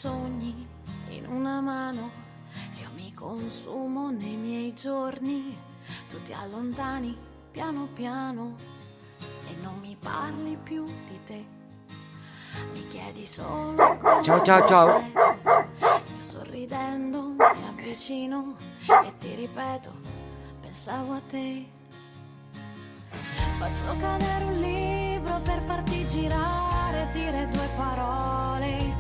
sogni in una mano, io mi consumo nei miei giorni, tu ti allontani piano piano e non mi parli più di te, mi chiedi solo Ciao, ciao, ciao. io sorridendo mi avvicino e ti ripeto, pensavo a te. Faccio cadere un libro per farti girare e dire due parole,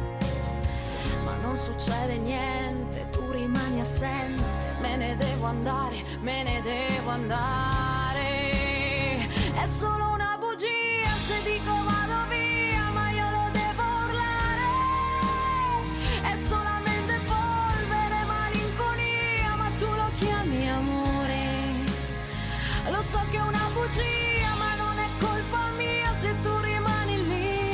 ma non succede niente, tu rimani assente, me ne devo andare, me ne devo andare. È solo una bugia se dico vado via, ma io lo devo urlare. È solamente polvere, malinconia, ma tu lo chiami amore. Lo so che è una bugia, ma non è colpa mia se tu rimani lì,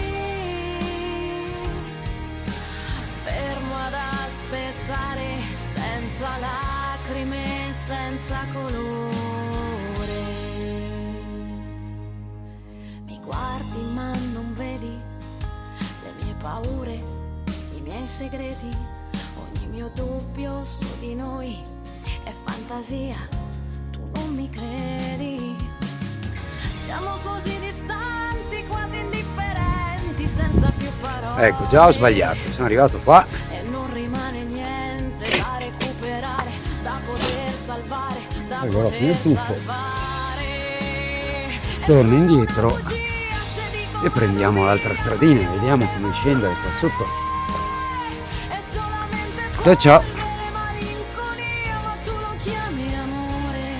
fermo ad aspettare, senza lacrime, senza colore. Mi guardi ma non vedi le mie paure, i miei segreti, ogni mio dubbio su di noi è fantasia, tu non mi credi. Siamo così distanti, quasi indifferenti, senza più parole. Ecco, già ho sbagliato, sono arrivato qua. E non rimane niente da recuperare, da poter salvare, da Allora, poter più tuffo. salvare. Torno indietro e prendiamo l'altra stradina e vediamo come scendere qua sotto. Ciao ciao. Malinconia, ma tu lo chiami amore.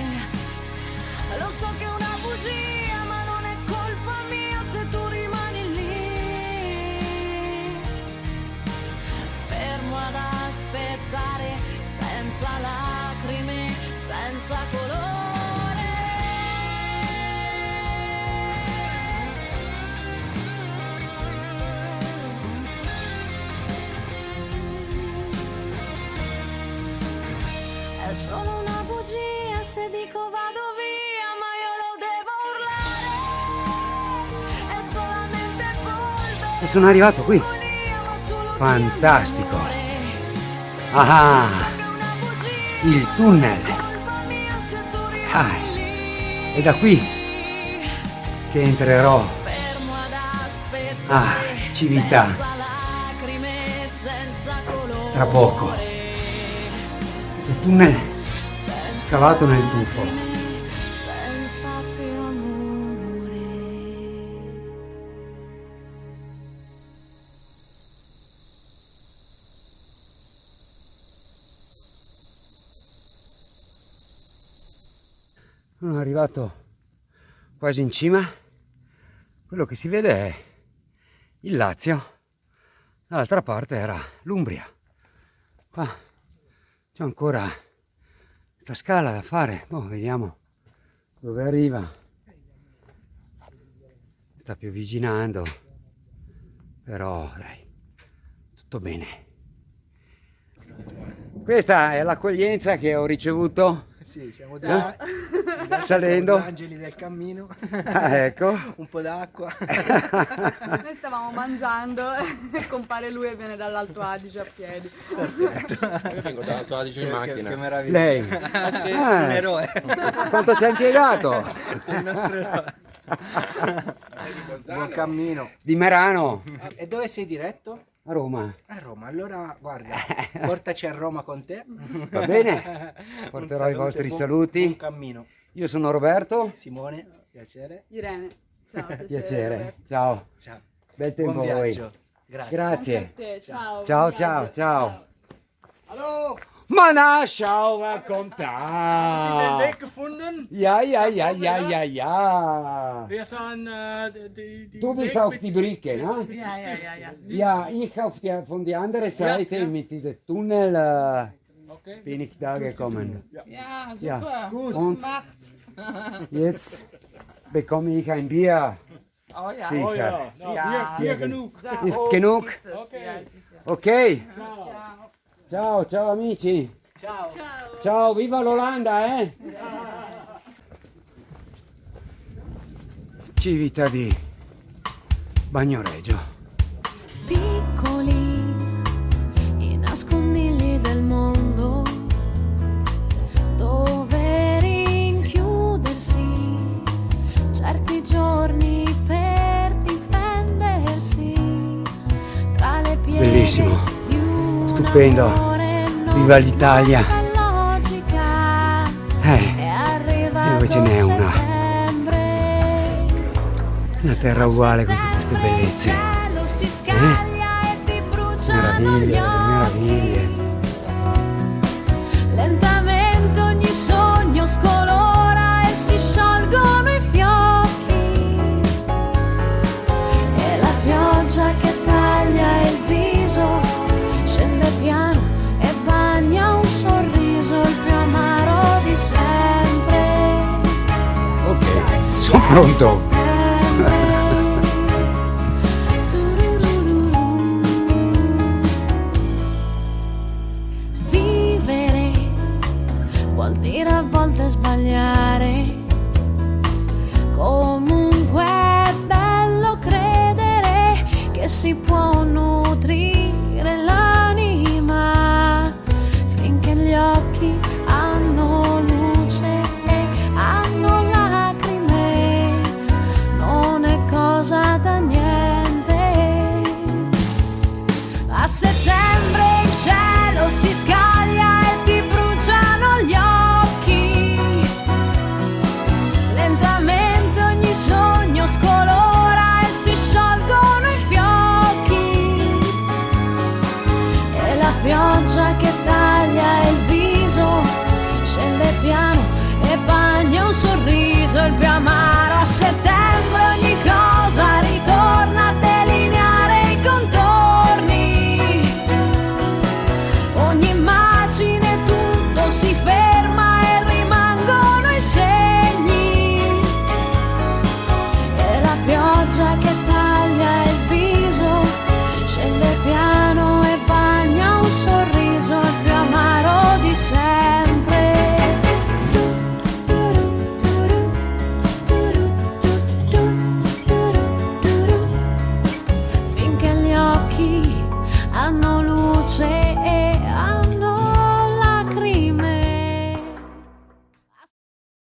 Lo so che è una bugia, ma non è colpa mia se tu rimani lì, fermo ad aspettare, senza lacrime, senza colore. È solo una bugia se dico vado via, ma io lo devo urlare. È solamente polvere. E sono arrivato qui. Malinconia, ma tu lo Fantastico. chiami amore. Ah, So che è una bugia, il tunnel. colpa mia se tu Ah, rimani lì, è da qui che entrerò. fermo ad aspettare, Civiltà. senza lacrime, senza colore. Tra poco. Il tunnel Senza scavato nel tuffo. senza più amore. Sono arrivato quasi in cima. Quello che si vede è il Lazio. Dall'altra parte era l'Umbria. Qua c'è ancora questa scala da fare. Boh, vediamo dove arriva. Sta piovigginando. Però dai, tutto bene. Questa è l'accoglienza che ho ricevuto. Sì, siamo Salendo. siamo gli angeli del cammino. Ah, ecco. Un po' d'acqua. Noi stavamo mangiando e compare lui e viene dall'Alto Adige a piedi. Io vengo dall'Alto Adige in macchina. Che meraviglia. Lei. Un eroe. Quanto ci ha impiegato? Il nostro eroe. Buon cammino. Di Merano, E dove sei diretto? a Roma. A Roma. Allora, guarda, portaci a Roma con te. Va bene? Un Porterò saluto i vostri e saluti. Buon cammino. Io sono Roberto. Simone, piacere. Irene, ciao, Piacere. Roberto. Ciao. Ciao. Bel tempo Buon a voi. viaggio. Grazie. Grazie. Anche a te, ciao. Ciao, buon ciao, viaggio. ciao. Hallo, Ma lasciao den raccontare. Weg gefunden? Ja, ja, ja, ja, ja, ja. Wir sind die Du bist Weg auf mit- die Brücke, ne? Ja. Ja, ich auf die, von der anderen Seite mit diesem Tunnel Okay. bin ich da gekommen. Ja, Ja, super. gut. Gut gemacht. Jetzt bekomme ich ein Bier. Oh ja. Sicher. Oh ja, nou, Ja. Hier genug. Da Ist oben genug? gibt es, Okay. ja, sicher. Ok? Ciao. Ciao, ciao amici. Ciao. Ciao. Ciao, viva l'Olanda, eh? Civita di Bagnoregio. Piccoli nascondigli del mondo dove rinchiudersi certi giorni per difendersi tra le pieghe Bellissimo, di un stupendo. amore non Viva l'Italia. c'è logica. È arrivato e poi ce n'è una. settembre. Terra uguale con tutte queste bellezze. Il cielo si scaglia e ti bruciano gli Meraviglie, occhi. meraviglie. Lentamente ogni sogno scolora e si sciolgono i fiocchi. E la pioggia che taglia il viso scende piano e bagna un sorriso, il più amaro di sempre. Ok, sono pronto.